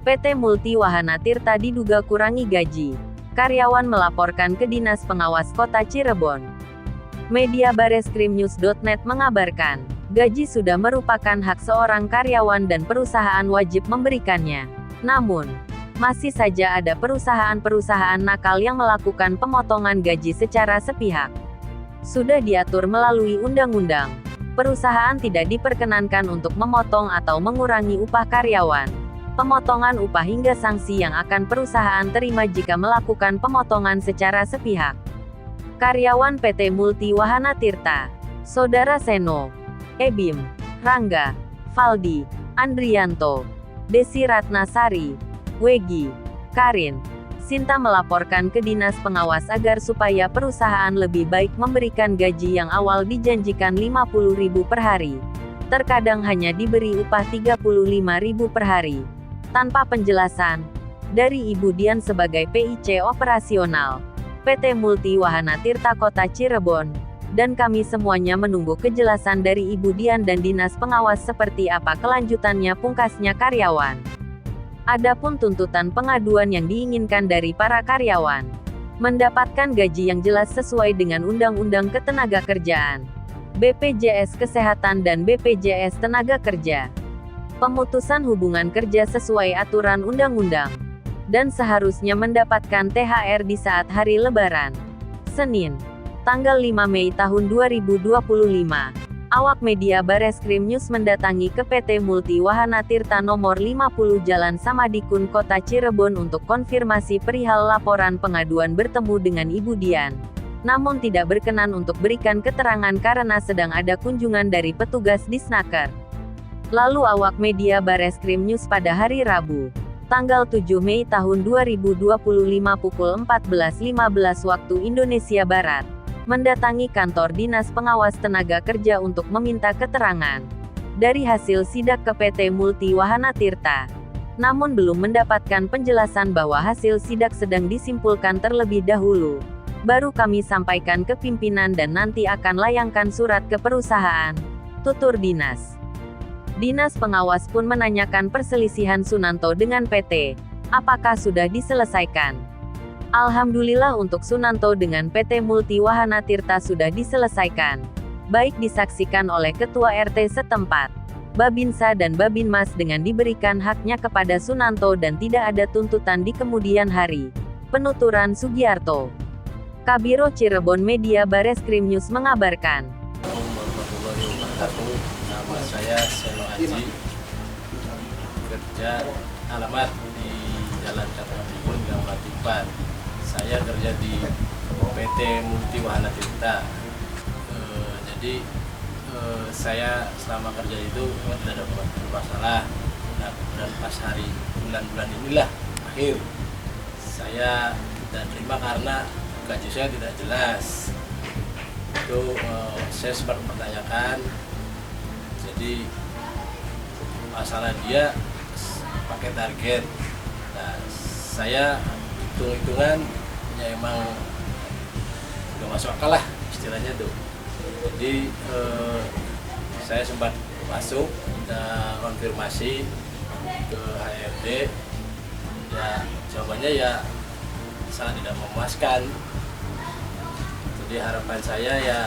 PT Multi Wahana Tirta diduga kurangi gaji. Karyawan melaporkan ke Dinas Pengawas Kota Cirebon. Media Bareskrimnews.net mengabarkan, gaji sudah merupakan hak seorang karyawan dan perusahaan wajib memberikannya. Namun, masih saja ada perusahaan-perusahaan nakal yang melakukan pemotongan gaji secara sepihak. Sudah diatur melalui undang-undang. Perusahaan tidak diperkenankan untuk memotong atau mengurangi upah karyawan. Pemotongan upah hingga sanksi yang akan perusahaan terima jika melakukan pemotongan secara sepihak. Karyawan PT Multi Wahana Tirta, Saudara Seno, Ebim, Rangga, Valdi, Andrianto, Desi Ratnasari, Wegi, Karin, Sinta melaporkan ke Dinas Pengawas agar supaya perusahaan lebih baik memberikan gaji yang awal dijanjikan 50.000 per hari. Terkadang hanya diberi upah 35.000 per hari. Tanpa penjelasan dari Ibu Dian sebagai PIC operasional PT Multi Wahana Tirta Kota Cirebon, dan kami semuanya menunggu kejelasan dari Ibu Dian dan Dinas Pengawas seperti apa kelanjutannya, pungkasnya karyawan. Adapun tuntutan pengaduan yang diinginkan dari para karyawan, mendapatkan gaji yang jelas sesuai dengan Undang-Undang Ketenagakerjaan, BPJS Kesehatan dan BPJS Tenaga Kerja, pemutusan hubungan kerja sesuai aturan undang-undang, dan seharusnya mendapatkan THR di saat hari Lebaran. Senin, tanggal 5 Mei tahun 2025. Awak media Bareskrim News mendatangi ke PT Multi Wahana Tirta nomor 50 Jalan Samadikun Kota Cirebon untuk konfirmasi perihal laporan pengaduan bertemu dengan Ibu Dian. Namun tidak berkenan untuk berikan keterangan karena sedang ada kunjungan dari petugas Disnaker. Lalu awak media Bareskrim News pada hari Rabu, tanggal 7 Mei tahun 2025 pukul 14.15 waktu Indonesia Barat, mendatangi kantor Dinas Pengawas Tenaga Kerja untuk meminta keterangan dari hasil sidak ke PT Multi Wahana Tirta. Namun belum mendapatkan penjelasan bahwa hasil sidak sedang disimpulkan terlebih dahulu. Baru kami sampaikan ke pimpinan dan nanti akan layangkan surat ke perusahaan, tutur Dinas. Dinas Pengawas pun menanyakan perselisihan Sunanto dengan PT, apakah sudah diselesaikan. Alhamdulillah untuk Sunanto dengan PT Multi Wahana Tirta sudah diselesaikan. Baik disaksikan oleh Ketua RT setempat, Babinsa dan Babinmas dengan diberikan haknya kepada Sunanto dan tidak ada tuntutan di kemudian hari. Penuturan Sugiarto. Kabiro Cirebon Media Bareskrim News mengabarkan. Warahmatullahi wabarakatuh. Nama saya Seno Aji. Kerja alamat di Jalan Samadikun Gang 4. Saya kerja di PT Multi Wahana Tirta. Jadi saya selama kerja itu memang tidak ada masalah. Nah, dan pas hari bulan-bulan inilah akhir saya tidak terima karena gaji saya tidak jelas. Itu saya sempat mempertanyakan. Jadi masalah dia pakai target. Nah, saya hitung-hitungan ya emang udah masuk akal lah istilahnya tuh. Jadi saya sempat masuk dan konfirmasi ke HRD, ya jawabannya ya sangat tidak memuaskan. Jadi harapan saya ya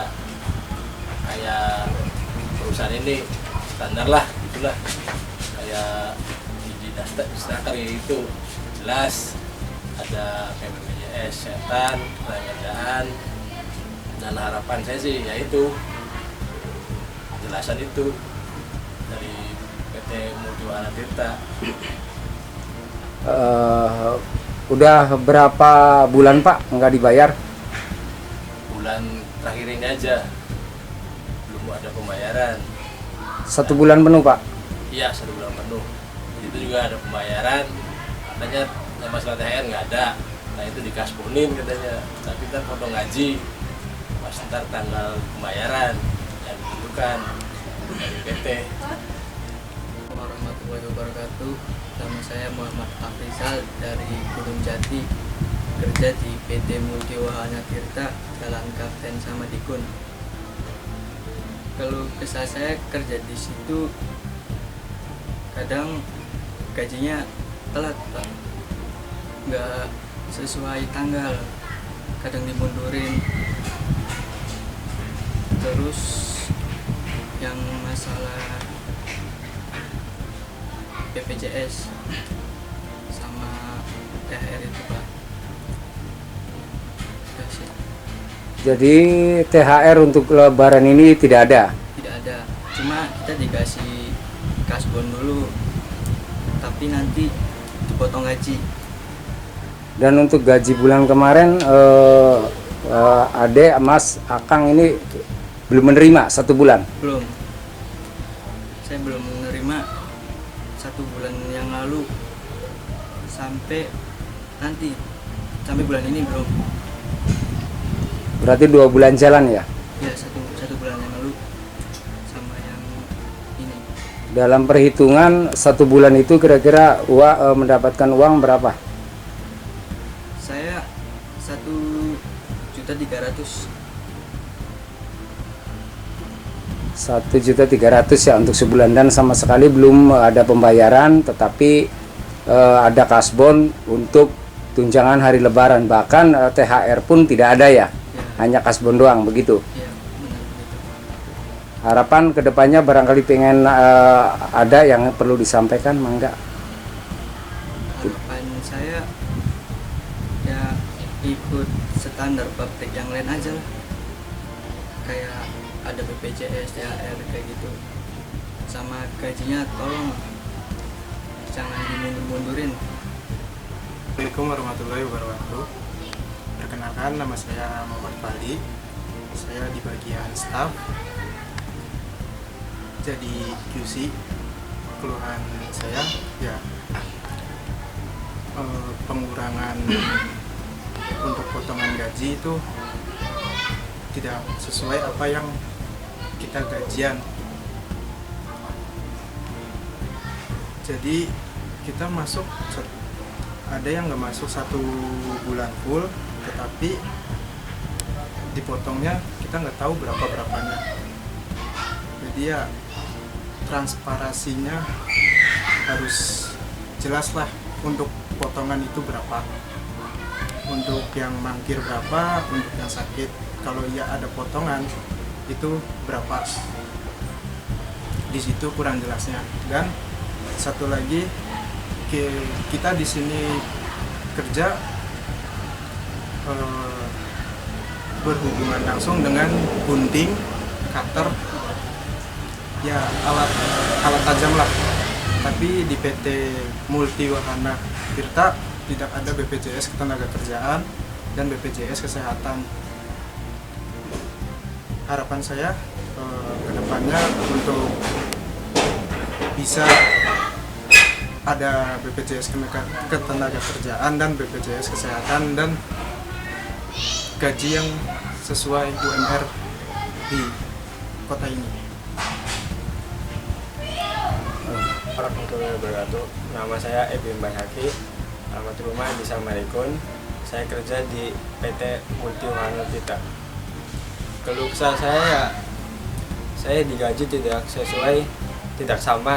kayak perusahaan ini standar lah gitulah, kayak di Disnaker itu jelas ada BPJS Kesehatan, Tenaga dan harapan saya sih yaitu penjelasan itu dari PT Multi Wahana Tirta. Udah berapa bulan Pak nggak dibayar? Bulan terakhir ini aja belum ada pembayaran. 1 bulan penuh Pak? Iya, 1 bulan penuh. Itu juga ada pembayaran, katanya masalah THR nggak ada. Nah itu dikasbonin katanya, tapi ntar potong gaji pas ntar tanggal pembayaran yang ditentukan dari PT. Warahmatullahi wabarakatuh. Nama saya Muhammad Afrizal dari Gunung Jati, kerja di PT Multi Wahana Tirta, Jalan Kapten Samadikun. Kalau kesah saya kerja di situ, kadang gajinya telat Pak, nggak sesuai tanggal, kadang dimundurin. Terus yang masalah BPJS sama THR itu Pak. Udah sih. Jadi THR untuk lebaran ini tidak ada. Tidak ada, cuma kita dikasih kasbon dulu, tapi nanti dipotong gaji. Dan untuk gaji bulan kemarin Ade, Mas, Akang ini belum menerima 1 bulan. Belum, saya belum menerima 1 bulan yang lalu sampai nanti, sampai bulan ini belum. Berarti 2 bulan jalan ya. Ya, satu bulan yang lalu sama yang ini. Dalam perhitungan 1 bulan itu kira-kira mendapatkan uang berapa? Saya 1.300.000. 1.300.000 ya untuk sebulan, dan sama sekali belum ada pembayaran, tetapi ada kasbon untuk tunjangan hari lebaran, bahkan THR pun tidak ada ya, hanya kasbon doang begitu. Ya, benar begitu. Harapan kedepannya barangkali pengen ada yang perlu disampaikan, mangga. Harapan saya ya ikut standar pabrik yang lain aja lah, kayak ada BPJS, THR kayak gitu, sama gajinya tolong jangan dimundur-mundurin. Assalamualaikum warahmatullahi wabarakatuh. Perkenalkan, nama saya Muhammad Fali. Saya di bagian staff, jadi QC. Keluhan saya ya pengurangan untuk potongan gaji itu tidak sesuai apa yang kita gajian. Jadi kita masuk, ada yang nggak masuk 1 bulan full, tetapi dipotongnya kita nggak tahu berapanya. Jadi ya transparansinya harus jelas lah, untuk potongan itu berapa, untuk yang mangkir berapa, untuk yang sakit kalau ya ada potongan itu berapa. Di situ kurang jelasnya. Dan satu lagi, kita di sini kerja berhubungan langsung dengan gunting, cutter, ya alat tajam lah. Tapi di PT Multi Wahana Tirta tidak ada BPJS Ketenagakerjaan dan BPJS Kesehatan. Harapan saya kedepannya untuk bisa ada BPJS Ketenagakerjaan dan BPJS Kesehatan dan gaji yang sesuai UMR di kota ini. Warahmatullahi wabarakatuh. Nama saya Ebim Bayhaki, alamat rumah di Samarikun. Saya kerja di PT Multi Wahana Tirta. Keluh kesah saya ya, saya digaji tidak sesuai, tidak sama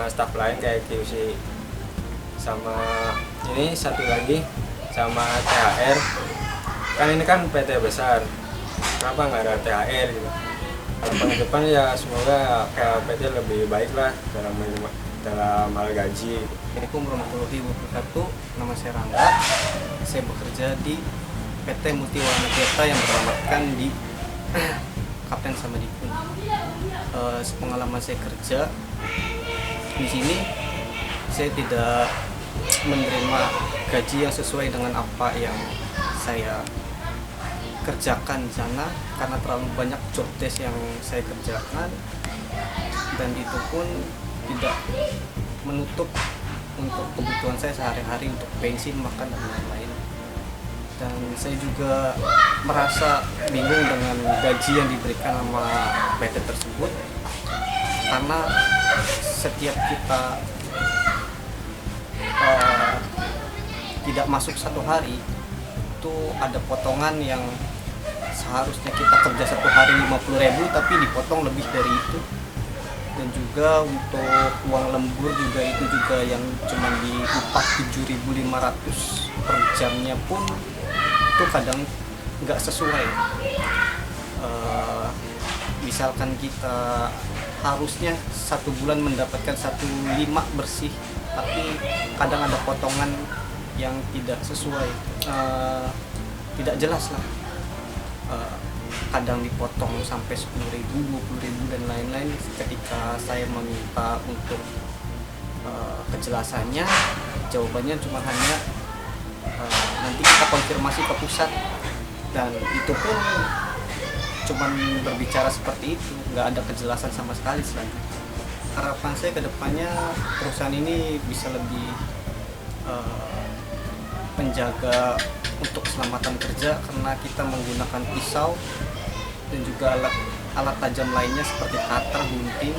staf lain kayak QC. Sama ini satu lagi, sama THR. Kan ini kan PT besar, kenapa nggak ada THR gitu? Harapan ke depan ya semoga PT lebih baik lah dalam hal gaji. Assalamualaikum warahmatullahi wabarakatuh. Nama saya Rangga. Saya bekerja di PT Multi Wahana Tirta yang beralamatkan di Kapten Samadikun. Pengalaman saya kerja di sini, saya tidak menerima gaji yang sesuai dengan apa yang saya kerjakan di sana, karena terlalu banyak job desk yang saya kerjakan, dan itu pun tidak menutup untuk kebutuhan saya sehari-hari untuk bensin, makan, dan lain-lain. Dan saya juga merasa bingung dengan gaji yang diberikan sama PT tersebut, karena setiap kita tidak masuk 1 hari itu ada potongan yang seharusnya kita kerja 1 hari 50.000 tapi dipotong lebih dari itu. Dan juga untuk uang lembur juga itu juga yang cuma diupah 7.500 per jamnya pun itu kadang nggak sesuai. Misalkan kita harusnya 1 bulan mendapatkan 1,5 bersih, tapi kadang ada potongan yang tidak sesuai, tidak jelas lah. Kadang dipotong sampai 10.000, 20.000 dan lain-lain. Ketika saya meminta untuk kejelasannya, jawabannya cuma hanya nanti kita konfirmasi ke pusat, dan itu pun cuma berbicara seperti itu, nggak ada kejelasan sama sekali selanjutnya. Harapan saya ke depannya perusahaan ini bisa lebih menjaga untuk keselamatan kerja, karena kita menggunakan pisau dan juga alat tajam lainnya seperti cutter, gunting.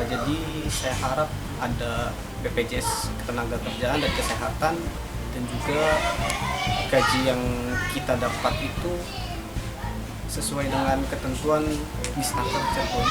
Jadi saya harap ada BPJS Ketenagakerjaan dan Kesehatan, dan juga gaji yang kita dapat itu sesuai dengan ketentuan Disnaker Cirebon.